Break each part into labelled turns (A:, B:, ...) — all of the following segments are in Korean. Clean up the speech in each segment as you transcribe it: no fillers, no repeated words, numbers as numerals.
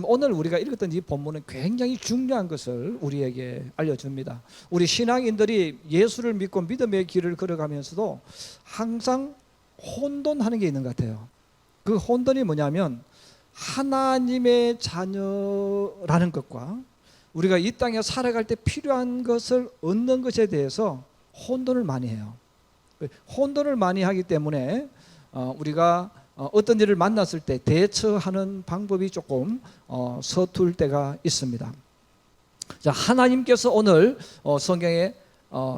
A: 오늘 우리가 읽었던 이 본문은 굉장히 중요한 것을 우리에게 알려줍니다. 우리 신앙인들이 예수를 믿고 믿음의 길을 걸어가면서도 항상 혼돈하는 게 있는 것 같아요. 그 혼돈이 뭐냐면 하나님의 자녀라는 것과 우리가 이 땅에 살아갈 때 필요한 것을 얻는 것에 대해서 혼돈을 많이 해요. 혼돈을 많이 하기 때문에 우리가 어떤 일을 만났을 때 대처하는 방법이 조금 서툴 때가 있습니다. 자, 하나님께서 오늘 성경에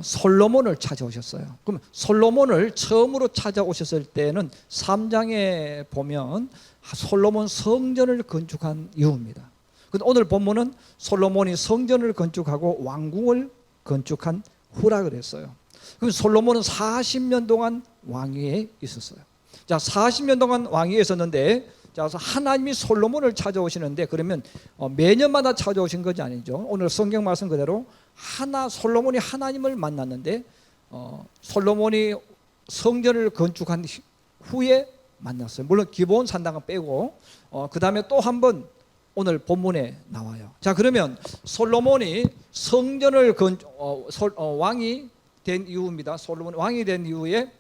A: 솔로몬을 찾아오셨어요. 그럼 솔로몬을 처음으로 찾아오셨을 때는 3장에 보면 솔로몬 성전을 건축한 이유입니다. 근데 오늘 본문은 솔로몬이 성전을 건축하고 왕궁을 건축한 후라 그랬어요. 그럼 솔로몬은 40년 동안 왕위에 있었어요. 자, 40년 동안 왕위에 있었는데, 자, 그래서 하나님이 솔로몬을 찾아오시는데, 그러면 매년마다 찾아오신 것이 아니죠. 오늘 성경 말씀 그대로 솔로몬이 하나님을 만났는데, 솔로몬이 성전을 건축한 후에 만났어요. 물론 기본 산당은 빼고, 그 다음에 또 한 번 오늘 본문에 나와요. 자, 그러면 솔로몬이 성전을 왕이 된 이유입니다. 솔로몬이 왕이 된 이후에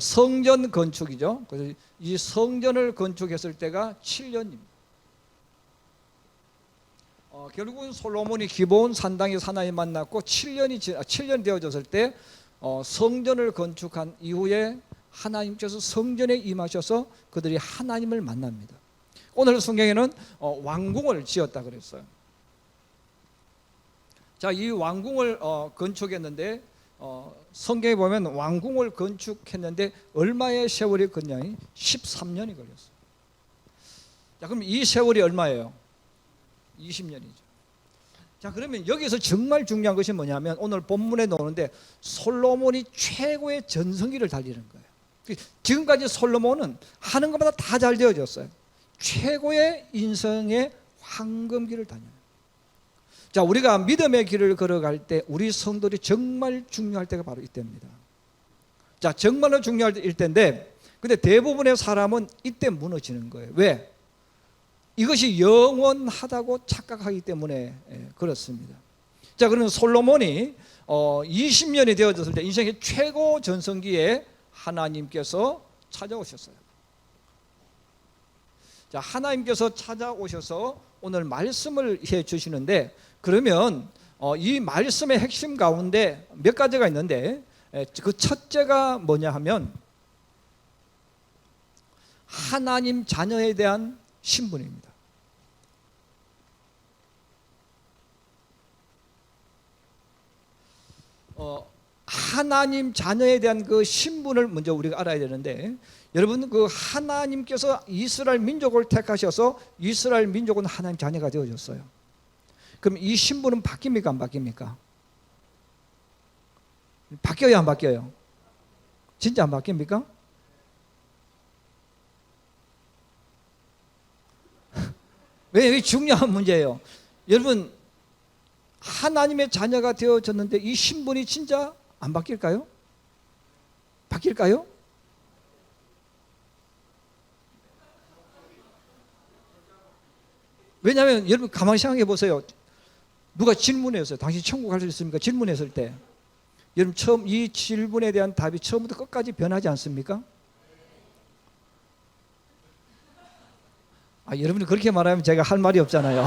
A: 성전 건축이죠. 그래서 이 성전을 건축했을 때가 7년입니다. 결국은 솔로몬이 기본 산당에서 하나님 만났고 7년 되어졌을 때 성전을 건축한 이후에 하나님께서 성전에 임하셔서 그들이 하나님을 만납니다. 오늘 성경에는 왕궁을 지었다 그랬어요. 자, 이 왕궁을 건축했는데 성경에 보면 왕궁을 건축했는데 얼마의 세월이 걸렸냐? 13년이 걸렸어요. 자, 그럼 이 세월이 얼마예요? 20년이죠. 자, 그러면 여기서 정말 중요한 것이 뭐냐면 오늘 본문에 나오는데 솔로몬이 최고의 전성기를 달리는 거예요. 지금까지 솔로몬은 하는 것마다 다 잘 되어졌어요. 최고의 인생의 황금기를 다녀요. 자, 우리가 믿음의 길을 걸어갈 때 우리 성도들이 정말 중요할 때가 바로 이때입니다. 자, 정말로 중요할 때인데, 근데 대부분의 사람은 이때 무너지는 거예요. 왜? 이것이 영원하다고 착각하기 때문에 그렇습니다. 자, 그러면 솔로몬이 20년이 되어졌을 때 인생의 최고 전성기에 하나님께서 찾아오셨어요. 자, 하나님께서 찾아오셔서 오늘 말씀을 해 주시는데, 그러면 이 말씀의 핵심 가운데 몇 가지가 있는데, 그 첫째가 뭐냐 하면 하나님 자녀에 대한 신분입니다. 하나님 자녀에 대한 그 신분을 먼저 우리가 알아야 되는데, 여러분, 그 하나님께서 이스라엘 민족을 택하셔서 이스라엘 민족은 하나님 자녀가 되어졌어요. 그럼 이 신분은 바뀝니까 안 바뀝니까? 바뀌어요 안 바뀌어요? 진짜 안 바뀝니까? 왜? 이게 중요한 문제예요. 여러분, 하나님의 자녀가 되어졌는데 이 신분이 진짜 안 바뀔까요? 바뀔까요? 왜냐하면 여러분 가만히 생각해 보세요. 누가 질문했어요. 당신 천국 갈 수 있습니까? 질문했을 때 여러분 처음 이 질문에 대한 답이 처음부터 끝까지 변하지 않습니까? 여러분이 그렇게 말하면 제가 할 말이 없잖아요.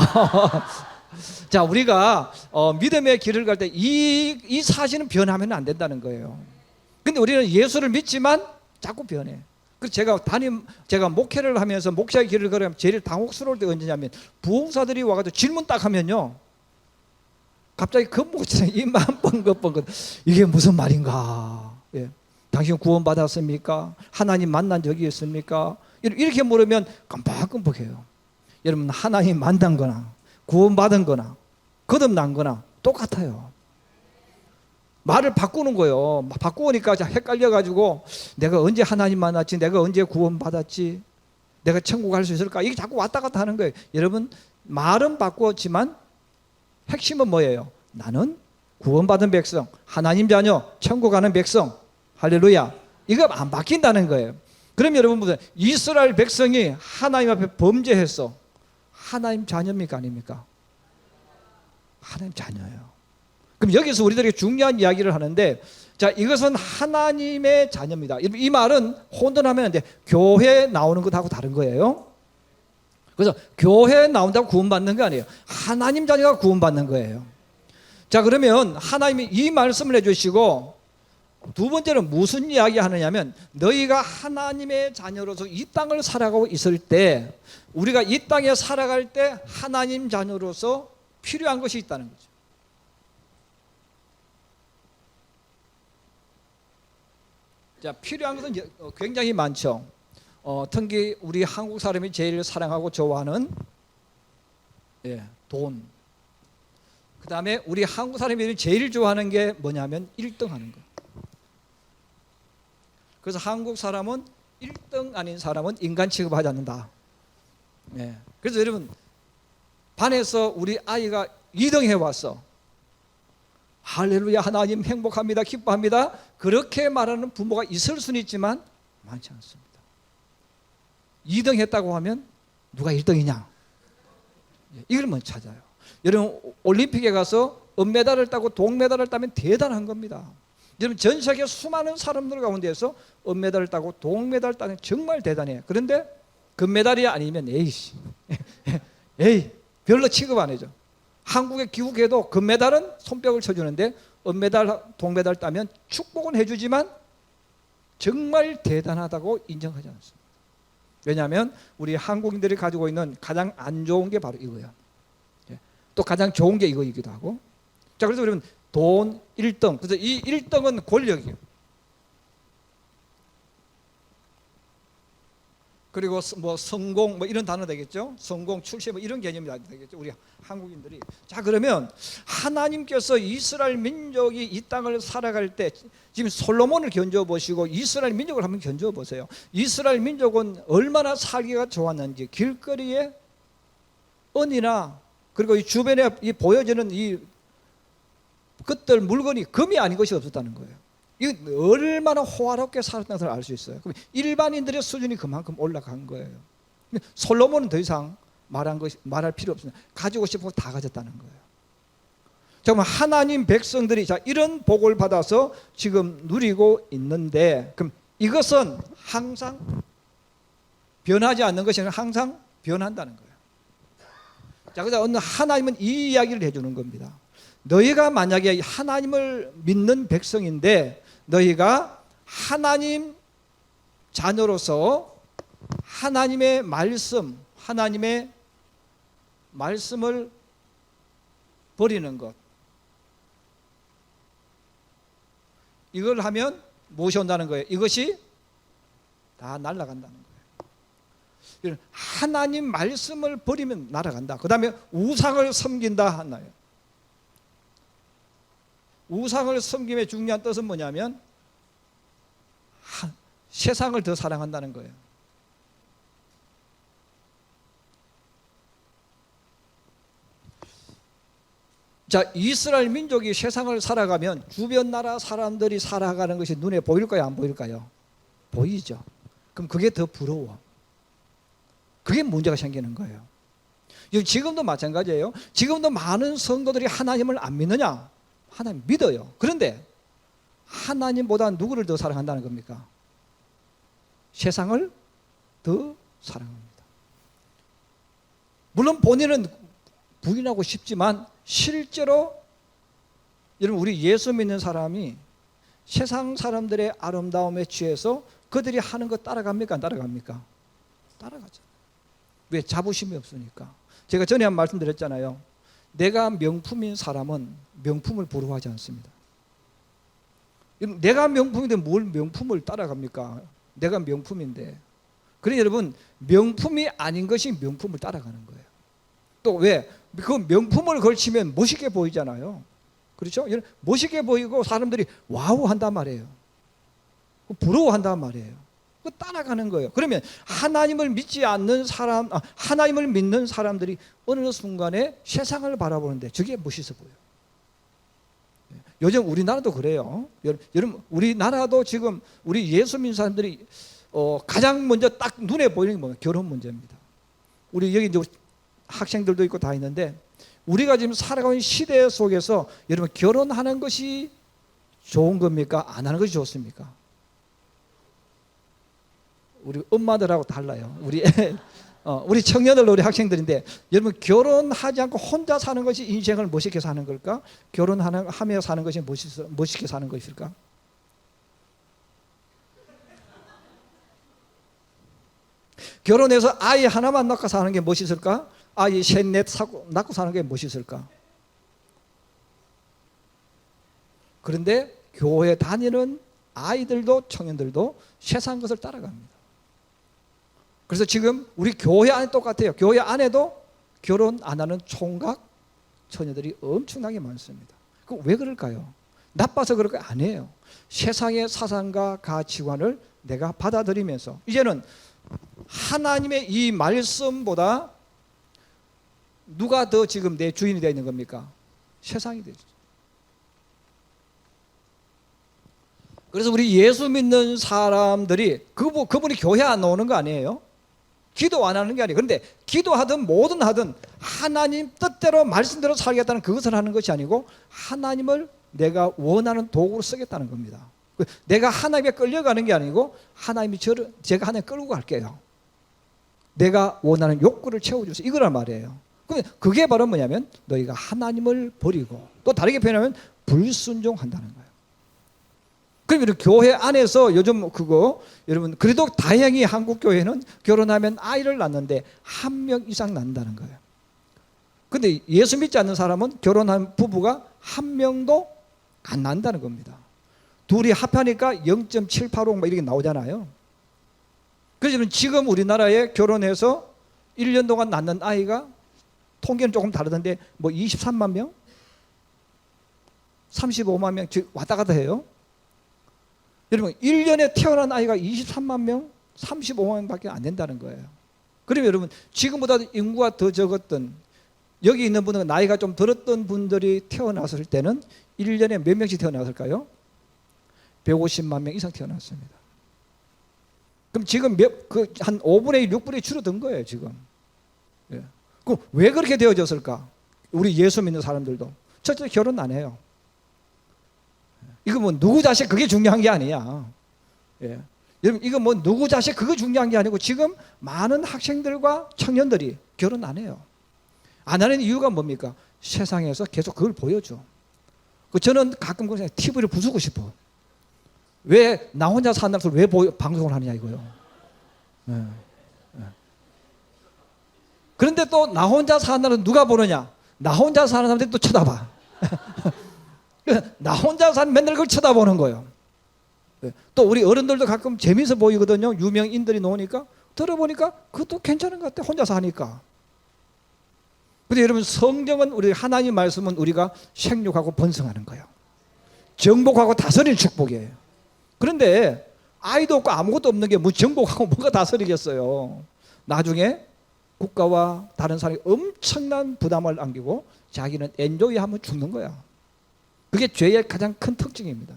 A: 자, 우리가 믿음의 길을 갈 때 이 사실은 변하면 안 된다는 거예요. 근데 우리는 예수를 믿지만 자꾸 변해. 그래서 제가 목회를 하면서 목사의 길을 걸으면 제일 당혹스러울 때가 언제냐면 부흥사들이 와가지고 질문 딱 하면요, 갑자기 그 목사님 입만 뻥긋뻥긋, 이게 무슨 말인가? 예. 당신 구원 받았습니까? 하나님 만난 적이 있습니까? 이렇게 물으면 깜빡깜빡해요. 여러분, 하나님 만난 거나 구원 받은 거나 거듭난 거나 똑같아요. 말을 바꾸는 거예요. 바꾸니까 헷갈려가지고 내가 언제 하나님 만났지? 내가 언제 구원 받았지? 내가 천국 갈 수 있을까? 이게 자꾸 왔다 갔다 하는 거예요. 여러분, 말은 바꾸었지만 핵심은 뭐예요? 나는 구원받은 백성, 하나님 자녀, 천국 가는 백성. 할렐루야. 이거 안 바뀐다는 거예요. 그럼 여러분 보세요. 이스라엘 백성이 하나님 앞에 범죄했어. 하나님 자녀입니까 아닙니까? 하나님 자녀예요. 그럼 여기서 우리들이 중요한 이야기를 하는데, 자, 이것은 하나님의 자녀입니다. 이 말은 혼돈하면 안 돼. 교회에 나오는 것하고 다른 거예요. 그래서 교회에 나온다고 구원받는 거 아니에요. 하나님 자녀가 구원받는 거예요. 자, 그러면 하나님이 이 말씀을 해주시고, 두 번째는 무슨 이야기 하느냐면, 너희가 하나님의 자녀로서 이 땅을 살아가고 있을 때, 우리가 이 땅에 살아갈 때 하나님 자녀로서 필요한 것이 있다는 거죠. 자, 필요한 것은 굉장히 많죠. 특히 우리 한국 사람이 제일 사랑하고 좋아하는 돈. 그 다음에 우리 한국 사람이 제일 좋아하는 게 뭐냐면 1등 하는 거. 그래서 한국 사람은 1등 아닌 사람은 인간 취급하지 않는다. 그래서 여러분, 반에서 우리 아이가 2등 해왔어. 할렐루야, 하나님 행복합니다, 기뻐합니다. 그렇게 말하는 부모가 있을 수는 있지만 많지 않습니다. 2등 했다고 하면 누가 1등이냐? 이걸 먼저 찾아요. 여러분, 올림픽에 가서 은메달을 따고 동메달을 따면 대단한 겁니다. 여러분, 전 세계 수많은 사람들 가운데서 은메달을 따고 동메달을 따면 정말 대단해요. 그런데 금메달이 아니면 에이 별로 취급 안 해줘. 한국에 귀국해도 금메달은 손뼉을 쳐주는데 은메달, 동메달 따면 축복은 해주지만 정말 대단하다고 인정하지 않습니다. 왜냐하면 우리 한국인들이 가지고 있는 가장 안 좋은 게 바로 이거예요. 또 가장 좋은 게 이거이기도 하고. 자, 그래서 여러분, 돈 1등. 그래서 이 1등은 권력이에요. 그리고 뭐 성공 뭐 이런 단어 되겠죠. 성공, 출세 뭐 이런 개념이 되겠죠. 우리 한국인들이. 자, 그러면 하나님께서 이스라엘 민족이 이 땅을 살아갈 때, 지금 솔로몬을 견져 보시고 이스라엘 민족을 한번 견져 보세요. 이스라엘 민족은 얼마나 살기가 좋았는지, 길거리에 은이나 그리고 이 주변에 이 보여지는 이 것들 물건이 금이 아닌 것이 없었다는 거예요. 이 얼마나 호화롭게 살았다는 것을 알 수 있어요. 그럼 일반인들의 수준이 그만큼 올라간 거예요. 솔로몬은 더 이상 말할 필요 없습니다. 가지고 싶은 거 다 가졌다는 거예요. 정말 하나님 백성들이 자 이런 복을 받아서 지금 누리고 있는데, 그럼 이것은 항상 변하지 않는 것이 아니라 항상 변한다는 거예요. 자, 그래서 오늘 하나님은 이 이야기를 해주는 겁니다. 너희가 만약에 하나님을 믿는 백성인데 너희가 하나님 자녀로서 하나님의 말씀을 버리는 것, 이걸 하면 무엇이 온다는 거예요? 이것이 다 날아간다는 거예요. 하나님 말씀을 버리면 날아간다. 그 다음에 우상을 섬긴다 하나요? 우상을 섬김의 중요한 뜻은 뭐냐면 세상을 더 사랑한다는 거예요. 자, 이스라엘 민족이 세상을 살아가면 주변 나라 사람들이 살아가는 것이 눈에 보일까요? 안 보일까요? 보이죠. 그럼 그게 더 부러워. 그게 문제가 생기는 거예요. 지금도 마찬가지예요. 지금도 많은 성도들이 하나님을 안 믿느냐? 하나님 믿어요. 그런데 하나님보다 누구를 더 사랑한다는 겁니까? 세상을 더 사랑합니다. 물론 본인은 부인하고 싶지만 실제로 여러분, 우리 예수 믿는 사람이 세상 사람들의 아름다움에 취해서 그들이 하는 거 따라갑니까? 안 따라갑니까? 따라가죠. 왜? 자부심이 없으니까. 제가 전에 한 말씀 드렸잖아요. 내가 명품인 사람은 명품을 부러워하지 않습니다. 내가 명품인데 뭘 명품을 따라갑니까? 내가 명품인데. 그러니 여러분, 명품이 아닌 것이 명품을 따라가는 거예요. 또 왜? 그 명품을 걸치면 멋있게 보이잖아요. 그렇죠? 멋있게 보이고 사람들이 와우 한단 말이에요. 부러워한단 말이에요. 따라가는 거예요. 그러면 하나님을 믿지 않는 사람, 하나님을 믿는 사람들이 어느 순간에 세상을 바라보는데 저게 멋있어 보여요. 요즘 우리나라도 그래요. 여러분, 우리나라도 지금 우리 예수 믿는 사람들이 가장 먼저 딱 눈에 보이는 게 뭐예요? 결혼 문제입니다. 우리 여기 이제 학생들도 있고 다 있는데 우리가 지금 살아가는 시대 속에서 여러분 결혼하는 것이 좋은 겁니까? 안 하는 것이 좋습니까? 우리 엄마들하고 달라요. 우리 청년들, 우리 학생들인데 여러분 결혼하지 않고 혼자 사는 것이 인생을 멋있게 사는 걸까? 결혼하며 사는 것이 멋있게 사는 것일까? 결혼해서 아이 하나만 낳고 사는 게 멋있을까? 아이 셋, 넷 낳고 사는 게 멋있을까? 그런데 교회 다니는 아이들도 청년들도 세상 것을 따라갑니다. 그래서 지금 우리 교회 안에 똑같아요. 교회 안에도 결혼 안 하는 총각 처녀들이 엄청나게 많습니다. 그 왜 그럴까요? 나빠서 그럴 거 아니에요. 세상의 사상과 가치관을 내가 받아들이면서 이제는 하나님의 이 말씀보다 누가 더 지금 내 주인이 되어 있는 겁니까? 세상이 되죠. 그래서 우리 예수 믿는 사람들이 그분이 교회 안 나오는 거 아니에요? 기도 안 하는 게 아니에요. 그런데 기도하든 뭐든 하든 하나님 뜻대로 말씀대로 살겠다는 그것을 하는 것이 아니고 하나님을 내가 원하는 도구로 쓰겠다는 겁니다. 내가 하나님에 끌려가는 게 아니고 하나님이 제가 하나님 끌고 갈게요. 내가 원하는 욕구를 채워주세요. 이거란 말이에요. 그게 바로 뭐냐면 너희가 하나님을 버리고 또 다르게 표현하면 불순종한다는 거예요. 그럼 교회 안에서 요즘 여러분 그래도 다행히 한국 교회는 결혼하면 아이를 낳는데 1명 이상 낳는다는 거예요. 근데 예수 믿지 않는 사람은 결혼한 부부가 1명도 안 낳는다는 겁니다. 둘이 합하니까 0.785 이렇게 나오잖아요. 그래서 지금 우리나라에 결혼해서 1년 동안 낳는 아이가 통계는 조금 다르던데 23만 명? 35만 명 왔다 갔다 해요. 여러분 1년에 태어난 아이가 23만 명, 35만 명밖에 안 된다는 거예요. 그러면 여러분 지금보다 인구가 더 적었던 여기 있는 분은 나이가 좀 들었던 분들이 태어났을 때는 1년에 몇 명씩 태어났을까요? 150만 명 이상 태어났습니다. 그럼 지금 한 5분의 1, 6분의 1 줄어든 거예요 지금. 예. 그럼 왜 그렇게 되어졌을까? 우리 예수 믿는 사람들도 첫째 결혼 안 해요. 이거 누구 자식 그게 중요한 게 아니야. 예. 여러분 이거 누구 자식 그거 중요한 게 아니고 지금 많은 학생들과 청년들이 결혼 안 해요. 안 하는 이유가 뭡니까? 세상에서 계속 그걸 보여줘. 저는 가끔 그냥 TV를 부수고 싶어. 왜 나 혼자 산다면서 왜 방송을 하느냐 이거요. 예. 예. 그런데 또 나 혼자 사는 누가 보느냐? 나 혼자 사는 사람들이 또 쳐다봐. 나 혼자 사는 맨날 그걸 쳐다보는 거예요. 또 우리 어른들도 가끔 재미있어 보이거든요. 유명인들이 나오니까 들어보니까 그것도 괜찮은 것 같아. 혼자 사니까. 근데 여러분 성경은 우리 하나님 말씀은 우리가 생육하고 번성하는 거예요. 정복하고 다스리는 축복이에요. 그런데 아이도 없고 아무것도 없는 게 정복하고 뭐가 다스리겠어요. 나중에 국가와 다른 사람이 엄청난 부담을 안기고 자기는 엔조이하면 죽는 거야. 그게 죄의 가장 큰 특징입니다.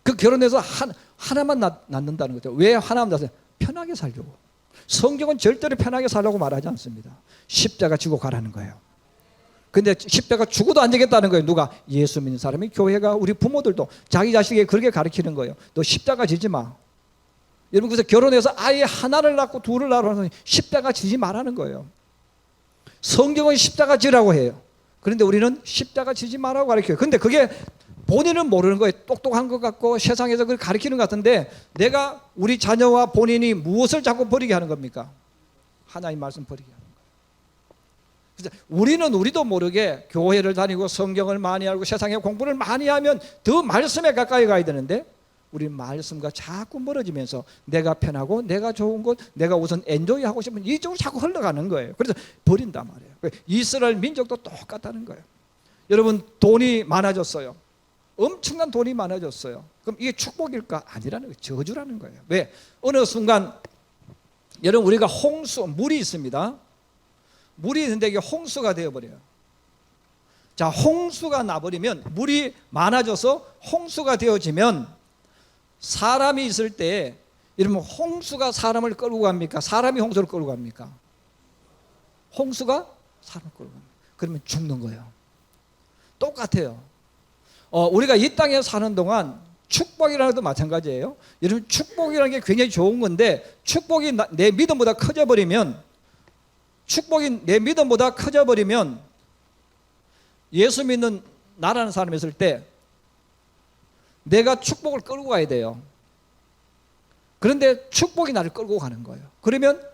A: 그 결혼해서 하나만 낳는다는 거죠. 왜 하나만 낳았어요? 편하게 살려고. 성경은 절대로 편하게 살라고 말하지 않습니다. 십자가 지고 가라는 거예요. 근데 십자가 죽어도 안 되겠다는 거예요. 누가? 예수 믿는 사람이, 교회가, 우리 부모들도 자기 자식에게 그렇게 가르치는 거예요. 너 십자가 지지 마. 여러분 그래서 결혼해서 아예 하나를 낳고 둘을 낳으라는 십자가 지지 말라는 거예요. 성경은 십자가 지라고 해요. 그런데 우리는 십자가 지지 말라고 가르쳐요. 근데 그게 본인은 모르는 거예요. 똑똑한 것 같고 세상에서 그걸 가르치는 것 같은데 내가 우리 자녀와 본인이 무엇을 자꾸 버리게 하는 겁니까? 하나님 말씀 버리게 하는 거예요. 그래서 우리도 모르게 교회를 다니고 성경을 많이 알고 세상에 공부를 많이 하면 더 말씀에 가까이 가야 되는데 우리 말씀과 자꾸 멀어지면서 내가 편하고 내가 좋은 것, 내가 우선 엔조이하고 싶은 이쪽으로 자꾸 흘러가는 거예요. 그래서 버린단 말이에요. 이스라엘 민족도 똑같다는 거예요. 여러분 돈이 많아졌어요. 엄청난 돈이 많아졌어요. 그럼 이게 축복일까? 아니라는 거예요. 저주라는 거예요. 왜? 어느 순간 여러분 우리가 물이 있습니다. 물이 있는데 이게 홍수가 되어버려요. 자, 홍수가 나버리면 물이 많아져서 홍수가 되어지면 사람이 있을 때 여러분 홍수가 사람을 끌고 갑니까? 사람이 홍수를 끌고 갑니까? 홍수가 사람을 끌고 갑니다. 그러면 죽는 거예요. 똑같아요. 우리가 이 땅에 사는 동안 축복이라는 것도 마찬가지예요. 여러분, 축복이라는 게 굉장히 좋은 건데, 축복이 내 믿음보다 커져버리면, 축복이 내 믿음보다 커져버리면, 예수 믿는 나라는 사람이 있을 때 내가 축복을 끌고 가야 돼요. 그런데 축복이 나를 끌고 가는 거예요. 그러면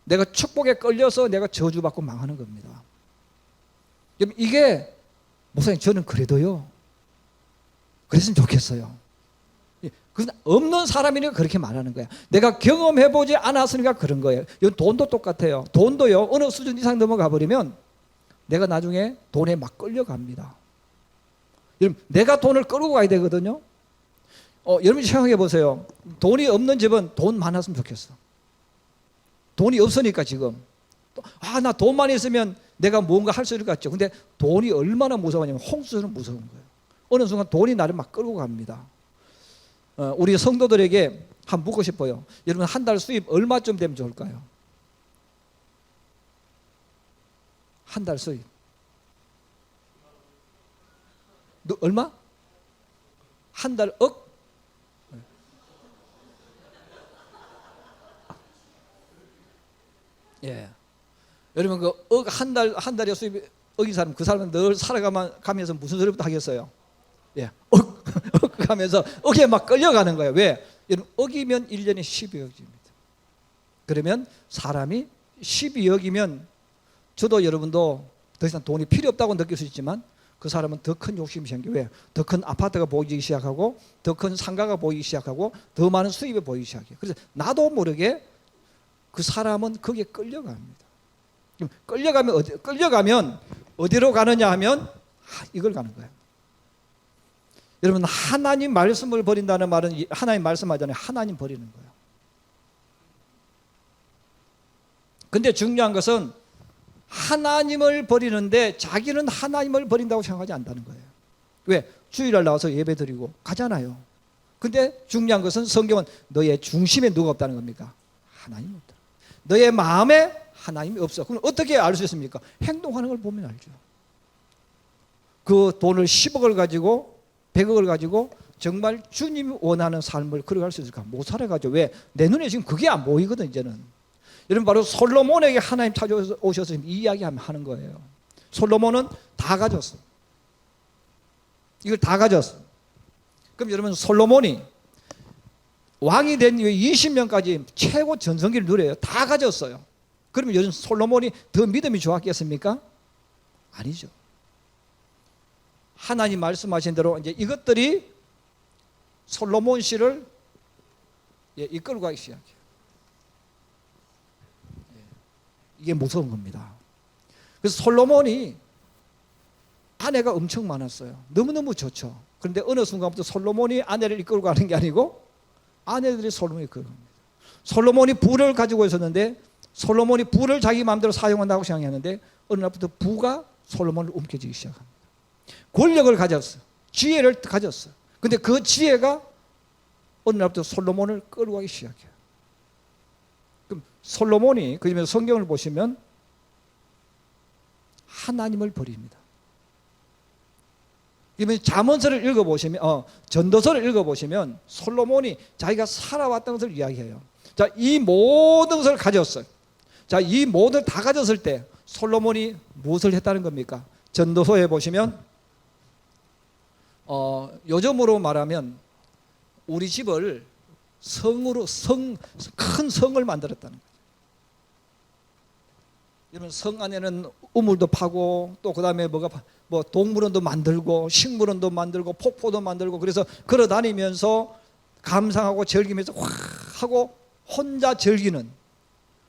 A: 내가 축복에 끌려서 내가 저주받고 망하는 겁니다. 이게 목사님, 저는 그래도요, 그랬으면 좋겠어요. 그건 없는 사람이니까 그렇게 말하는 거야. 내가 경험해보지 않았으니까 그런 거예요. 이건 돈도 똑같아요. 돈도요, 어느 수준 이상 넘어가 버리면 내가 나중에 돈에 막 끌려갑니다. 여러분, 내가 돈을 끌고 가야 되거든요. 여러분이 생각해 보세요. 돈이 없는 집은 돈 많았으면 좋겠어. 돈이 없으니까 지금. 나 돈만 있으면 내가 뭔가 할 수 있을 것 같죠. 근데 돈이 얼마나 무서워냐면 홍수는 무서운 거예요. 어느 순간 돈이 나를 막 끌고 갑니다. 우리 성도들에게 한번 묻고 싶어요. 여러분, 한 달 수입 얼마쯤 되면 좋을까요? 한 달 수입. 너 얼마? 한 달 억? 예. 여러분, 그 억 한 달에 수입 억인 사람, 그 사람은 늘 살아가면서 무슨 소리부터 하겠어요? 예. 억 하면서 억에 막 끌려가는 거예요. 왜? 여러분, 억이면 1년에 12억입니다. 그러면 사람이 12억이면 저도 여러분도 더 이상 돈이 필요 없다고 느낄 수 있지만 그 사람은 더 큰 욕심이 생겨요. 왜? 더 큰 아파트가 보이기 시작하고 더 큰 상가가 보이기 시작하고 더 많은 수입이 보이기 시작해요. 그래서 나도 모르게 그 사람은 거기에 끌려갑니다. 끌려가면 어디로 가느냐 하면 이걸 가는 거예요. 여러분, 하나님 말씀을 버린다는 말은 하나님 말씀하잖아요. 하나님 버리는 거예요. 근데 중요한 것은 하나님을 버리는데 자기는 하나님을 버린다고 생각하지 않는다는 거예요. 왜? 주일날 나와서 예배 드리고 가잖아요. 근데 중요한 것은 성경은 너의 중심에 누가 없다는 겁니까? 하나님이 없다. 너의 마음에 하나님이 없어. 그럼 어떻게 알 수 있습니까? 행동하는 걸 보면 알죠. 그 돈을 10억을 가지고 100억을 가지고 정말 주님이 원하는 삶을 걸어갈 수 있을까? 못 살아가죠. 왜? 내 눈에 지금 그게 안 보이거든 이제는. 여러분, 바로 솔로몬에게 하나님 찾아오셔서 이 이야기 하는 거예요. 솔로몬은 다 가졌어. 이걸 다 가졌어. 그럼 여러분, 솔로몬이 왕이 된 이후에 20년까지 최고 전성기를 누려요. 다 가졌어요. 그러면 요즘 솔로몬이 더 믿음이 좋았겠습니까? 아니죠. 하나님 말씀하신 대로 이제 이것들이 솔로몬 씨를 이끌고 가기 시작해요. 이게 무서운 겁니다. 그래서 솔로몬이 아내가 엄청 많았어요. 너무너무 좋죠. 그런데 어느 순간부터 솔로몬이 아내를 이끌고 가는 게 아니고 아내들이 솔로몬을 이끌고 갑니다. 솔로몬이 부를 가지고 있었는데 솔로몬이 부를 자기 마음대로 사용한다고 생각했는데 어느 날부터 부가 솔로몬을 움켜쥐기 시작합니다. 권력을 가졌어. 지혜를 가졌어. 근데 그 지혜가 어느 날부터 솔로몬을 끌고 가기 시작해요. 그럼 솔로몬이 그러면 성경을 보시면 하나님을 버립니다. 그러면 잠언서를 읽어보시면 전도서를 읽어보시면 솔로몬이 자기가 살아왔던 것을 이야기해요. 자, 이 모든 것을 가졌어요. 자, 이 모든 다 가졌을 때 솔로몬이 무엇을 했다는 겁니까? 전도서에 보시면 요즘으로 말하면 우리 집을 성으로 큰 성을 만들었다는 거죠. 여러분, 성 안에는 우물도 파고 또 그다음에 뭐 동물원도 만들고 식물원도 만들고 폭포도 만들고 그래서 걸어 다니면서 감상하고 즐기면서 확 하고 혼자 즐기는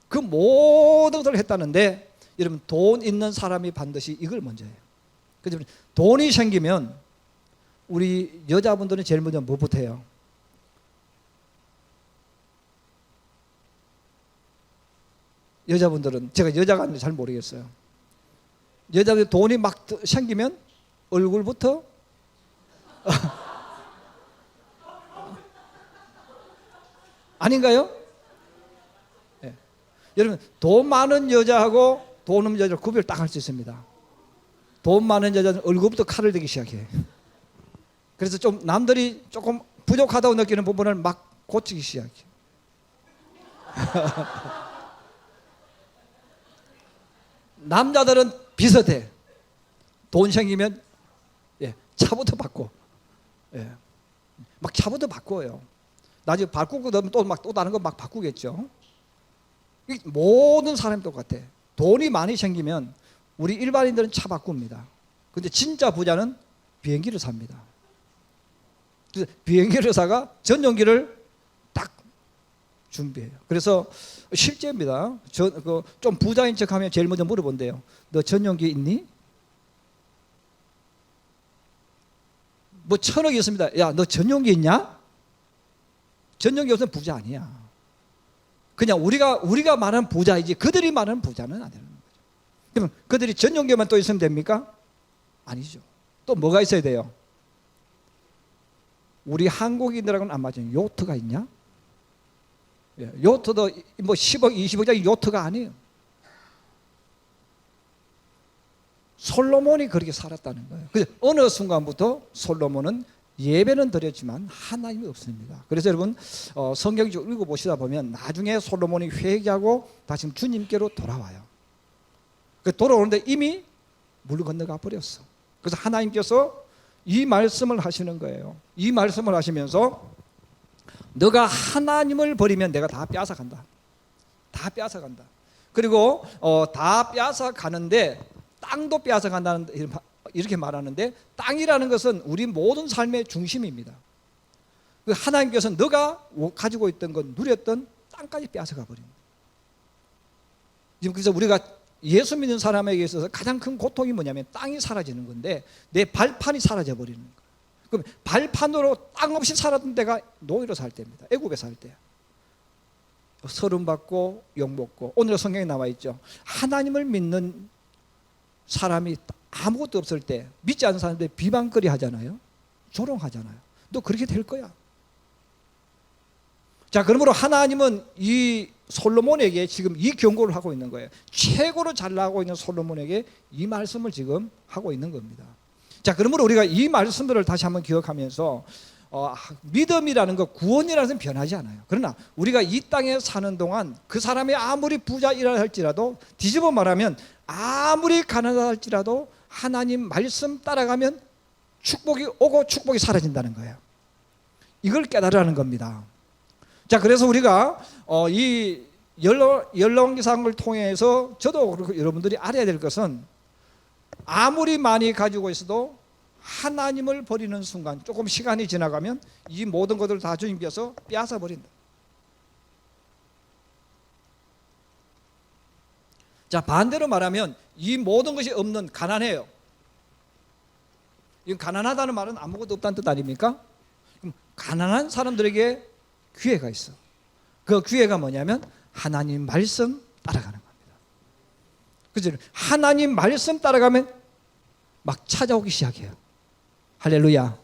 A: 그 모든 것을 했다는데 여러분, 돈 있는 사람이 반드시 이걸 먼저 해요. 그래서 돈이 생기면 우리 여자분들은 제일 먼저 뭐부터 해요? 여자분들은 제가 여자가 아닌지 잘 모르겠어요. 여자분들 돈이 막 생기면 얼굴부터 아닌가요? 네. 여러분 돈 많은 여자하고 돈 없는 여자를 구별 딱 할 수 있습니다. 돈 많은 여자는 얼굴부터 칼을 대기 시작해. 그래서 좀 남들이 조금 부족하다고 느끼는 부분을 막 고치기 시작해. 남자들은 비슷해. 돈 생기면 차부터 바꿔. 막 차부터 바꿔요. 나중에 바꾸고 나면 또 다른 거 막 바꾸겠죠. 모든 사람이 똑같아. 돈이 많이 생기면 우리 일반인들은 차 바꿉니다. 근데 진짜 부자는 비행기를 삽니다. 그래서 비행기를 사가 전용기를 딱 준비해요. 그래서 실제입니다. 좀 부자인 척하면 제일 먼저 물어본대요. 너 전용기 있니? 뭐 1,000억이 있습니다. 야, 너 전용기 있냐? 전용기 없으면 부자 아니야. 그냥 우리가 말하는 부자이지 그들이 말하는 부자는 아니라는 거죠. 그러면 그들이 전용기만 또 있으면 됩니까? 아니죠. 또 뭐가 있어야 돼요? 우리 한국인들하고는 안 맞아요. 요트가 있냐? 요트도 뭐 10억, 20억짜리 요트가 아니에요. 솔로몬이 그렇게 살았다는 거예요. 그래서 어느 순간부터 솔로몬은 예배는 드렸지만 하나님이 없습니다. 그래서 여러분 성경 좀 읽어보시다 보면 나중에 솔로몬이 회개하고 다시 주님께로 돌아와요. 돌아오는데 이미 물 건너가 버렸어. 그래서 하나님께서 이 말씀을 하시는 거예요. 이 말씀을 하시면서 너가 하나님을 버리면 내가 다 뺏어간다. 다 뺏어간다. 그리고 다 뺏어가는데 땅도 뺏어간다는 이렇게 말하는데 땅이라는 것은 우리 모든 삶의 중심입니다. 하나님께서는 너가 가지고 있던 것 누렸던 땅까지 뺏어가 버립니다. 지금 그래서 우리가 예수 믿는 사람에게 있어서 가장 큰 고통이 뭐냐면 땅이 사라지는 건데 내 발판이 사라져 버리는 거예요. 그럼 발판으로 땅 없이 살았던 때가 노예로 살 때입니다. 애굽에 살 때. 서름 받고 욕 먹고 오늘 성경에 나와 있죠. 하나님을 믿는 사람이 아무것도 없을 때 믿지 않는 사람들 비방거리 하잖아요. 조롱하잖아요. 너 그렇게 될 거야. 자, 그러므로 하나님은 이 솔로몬에게 지금 이 경고를 하고 있는 거예요. 최고로 잘 나가고 있는 솔로몬에게 이 말씀을 지금 하고 있는 겁니다. 자, 그러므로 우리가 이 말씀들을 다시 한번 기억하면서 믿음이라는 것, 구원이라는 것은 변하지 않아요. 그러나 우리가 이 땅에 사는 동안 그 사람이 아무리 부자이라 할지라도 뒤집어 말하면 아무리 가난하다 할지라도 하나님 말씀 따라가면 축복이 오고 축복이 사라진다는 거예요. 이걸 깨달으라는 겁니다. 자, 그래서 우리가 이 열왕기상을 통해서 저도 그렇고 여러분들이 알아야 될 것은 아무리 많이 가지고 있어도 하나님을 버리는 순간 조금 시간이 지나가면 이 모든 것을 다 주님께서 빼앗아 버린다. 자, 반대로 말하면 이 모든 것이 없는 가난해요. 이 가난하다는 말은 아무것도 없다는 뜻 아닙니까? 그럼 가난한 사람들에게 기회가 있어. 그 기회가 뭐냐면 하나님 말씀 따라가는 겁니다. 그죠? 하나님 말씀 따라가면 막 찾아오기 시작해요. 할렐루야.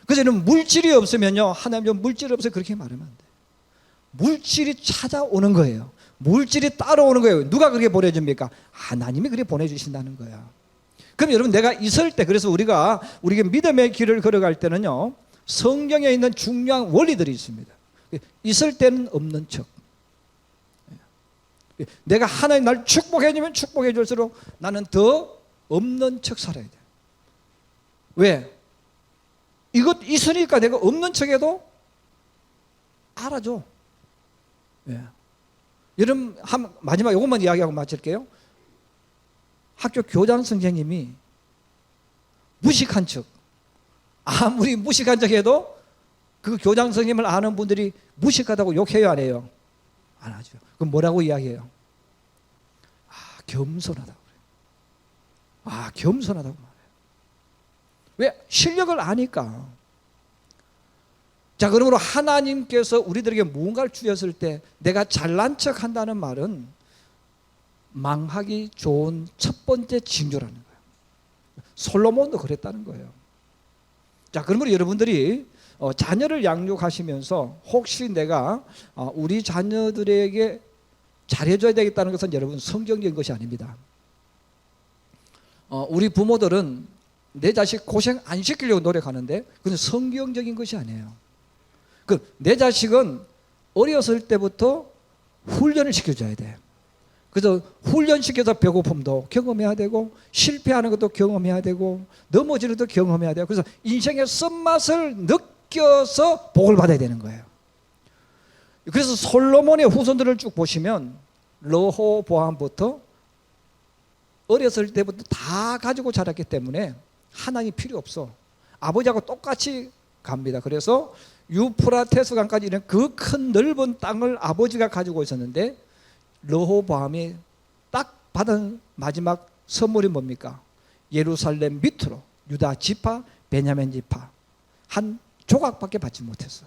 A: 그래서 물질이 없으면요, 하나님 물질이 없어요 그렇게 말하면 안 돼요. 물질이 찾아오는 거예요. 물질이 따라오는 거예요. 누가 그렇게 보내줍니까? 하나님이 그렇게 보내주신다는 거야. 그럼 여러분 내가 있을 때, 그래서 우리가 믿음의 길을 걸어갈 때는요, 성경에 있는 중요한 원리들이 있습니다. 있을 때는 없는 척. 내가 하나님 날 축복해 주면 축복해 줄수록 나는 더 없는 척 살아야 돼. 왜? 이것 있으니까 내가 없는 척해도 알아줘. 예. 여러분 마지막 이것만 이야기하고 마칠게요. 학교 교장 선생님이 무식한 척, 아무리 무식한 척해도 그 교장 선생님을 아는 분들이 무식하다고 욕해요, 안 해요? 안 하죠. 그럼 뭐라고 이야기해요? 겸손하다고 그래요. 겸손하다고 말해요. 왜? 실력을 아니까. 자, 그러므로 하나님께서 우리들에게 무언가를 주셨을 때 내가 잘난 척 한다는 말은 망하기 좋은 첫 번째 징조라는 거예요. 솔로몬도 그랬다는 거예요. 자, 그러므로 여러분들이 자녀를 양육하시면서 혹시 내가 우리 자녀들에게 잘해줘야 되겠다는 것은 여러분 성경적인 것이 아닙니다. 우리 부모들은 내 자식 고생 안 시키려고 노력하는데 그건 성경적인 것이 아니에요. 내 자식은 어렸을 때부터 훈련을 시켜줘야 돼. 그래서 훈련시켜서 배고픔도 경험해야 되고 실패하는 것도 경험해야 되고 넘어지는 것도 경험해야 돼요. 그래서 인생의 쓴맛을 느껴서 복을 받아야 되는 거예요. 그래서 솔로몬의 후손들을 쭉 보시면 르호보암부터 어렸을 때부터 다 가지고 자랐기 때문에 하나님이 필요 없어. 아버지하고 똑같이 갑니다. 그래서 유프라테스 강까지 이런 그 큰 넓은 땅을 아버지가 가지고 있었는데 르호보암이 딱 받은 마지막 선물이 뭡니까? 예루살렘 밑으로 유다 지파, 베냐민 지파 한 조각밖에 받지 못했어.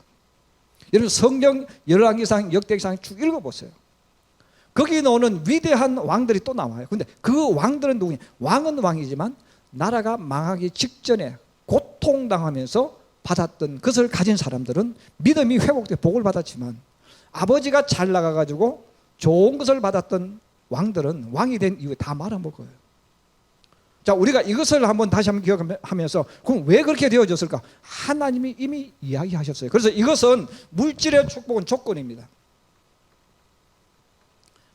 A: 여러분 성경 열왕기상, 역대기상 쭉 읽어보세요. 거기 나오는 위대한 왕들이 또 나와요. 근데 그 왕들은 누구냐? 왕은 왕이지만 나라가 망하기 직전에 고통당하면서 받았던 것을 가진 사람들은 믿음이 회복돼 복을 받았지만 아버지가 잘 나가가지고 좋은 것을 받았던 왕들은 왕이 된 이후에 다 말아먹어요. 자, 우리가 이것을 다시 한번 기억하면서 그럼 왜 그렇게 되어졌을까? 하나님이 이미 이야기하셨어요. 그래서 이것은 물질의 축복은 조건입니다.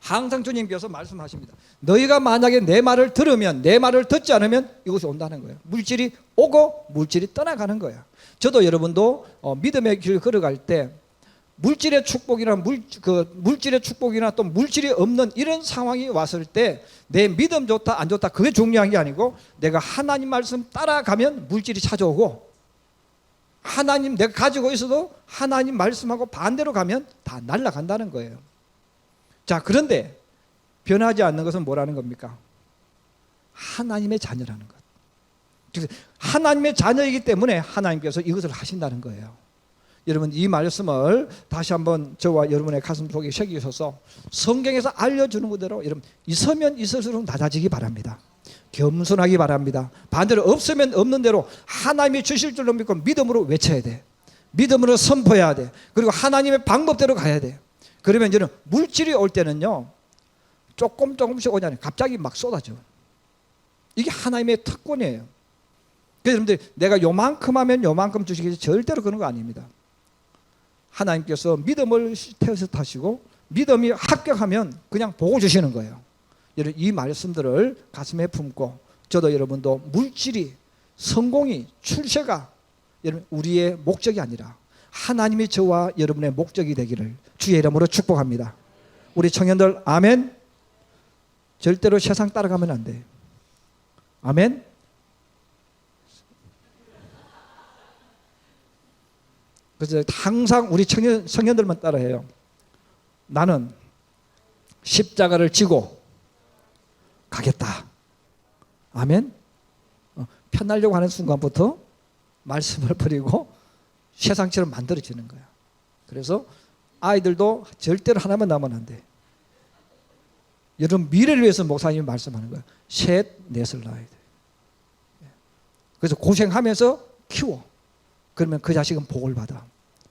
A: 항상 주님께서 말씀하십니다. 너희가 만약에 내 말을 들으면, 내 말을 듣지 않으면 이것이 온다는 거예요. 물질이 오고 물질이 떠나가는 거예요. 저도 여러분도 믿음의 길 걸어갈 때 물질의 축복이나 물질의 축복이나 또 물질이 없는 이런 상황이 왔을 때 내 믿음 좋다 안 좋다 그게 중요한 게 아니고 내가 하나님 말씀 따라가면 물질이 찾아오고 하나님 내가 가지고 있어도 하나님 말씀하고 반대로 가면 다 날아간다는 거예요. 자, 그런데 변하지 않는 것은 뭐라는 겁니까? 하나님의 자녀라는 것. 하나님의 자녀이기 때문에 하나님께서 이것을 하신다는 거예요. 여러분 이 말씀을 다시 한번 저와 여러분의 가슴 속에 새기셔서 성경에서 알려주는 그대로 여러분 있으면 있을수록 낮아지기 바랍니다. 겸손하기 바랍니다. 반대로 없으면 없는 대로 하나님이 주실 줄로 믿고 믿음으로 외쳐야 돼. 믿음으로 선포해야 돼. 그리고 하나님의 방법대로 가야 돼. 그러면 이제는 물질이 올 때는요 조금씩 오지 않아요. 갑자기 막 쏟아져. 이게 하나님의 특권이에요. 그래서 여러분들 내가 요만큼 하면 요만큼 주시겠지 절대로 그런 거 아닙니다. 하나님께서 믿음을 테스트하시고 믿음이 합격하면 그냥 보고 주시는 거예요. 여러분 이 말씀들을 가슴에 품고 저도 여러분도 물질이 성공이 출세가 여러분 우리의 목적이 아니라 하나님이 저와 여러분의 목적이 되기를 주의 이름으로 축복합니다. 우리 청년들 아멘. 절대로 세상 따라가면 안 돼. 아멘. 그래서 항상 우리 청년들만 따라해요. 나는 십자가를 지고 가겠다. 아멘. 편하려고 하는 순간부터 말씀을 버리고 세상처럼 만들어지는 거야. 그래서 아이들도 절대로 하나만 나면 안 돼. 여러분 미래를 위해서 목사님이 말씀하는 거야. 셋, 넷을 낳아야 돼. 그래서 고생하면서 키워. 그러면 그 자식은 복을 받아.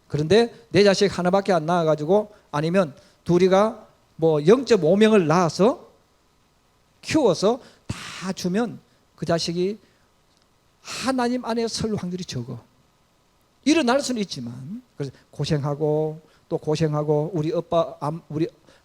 A: 그런데 내 자식 하나밖에 안 낳아가지고 아니면 둘이가 뭐 0.5명을 낳아서 키워서 다 주면 그 자식이 하나님 안에 설 확률이 적어. 일어날 수는 있지만 그래서 고생하고 또 고생하고 우리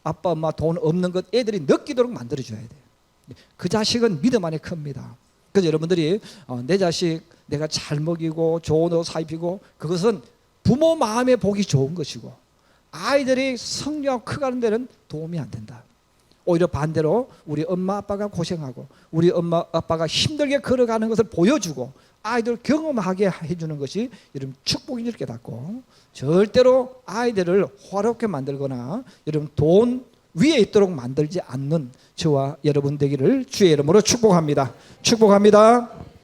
A: 아빠 엄마 돈 없는 것 애들이 느끼도록 만들어줘야 돼. 그 자식은 믿음 안에 큽니다. 그래서 여러분들이 내 자식 내가 잘 먹이고 좋은 옷 사입히고 그것은 부모 마음에 복이 좋은 것이고 아이들이 성장하고 커가는 데는 도움이 안 된다. 오히려 반대로 우리 엄마 아빠가 고생하고 우리 엄마 아빠가 힘들게 걸어가는 것을 보여주고 아이들 경험하게 해주는 것이 여러분 축복인 줄 깨닫고 절대로 아이들을 화롭게 만들거나 여러분 돈 위에 있도록 만들지 않는 저와 여러분 되기를 주의 이름으로 축복합니다. 축복합니다.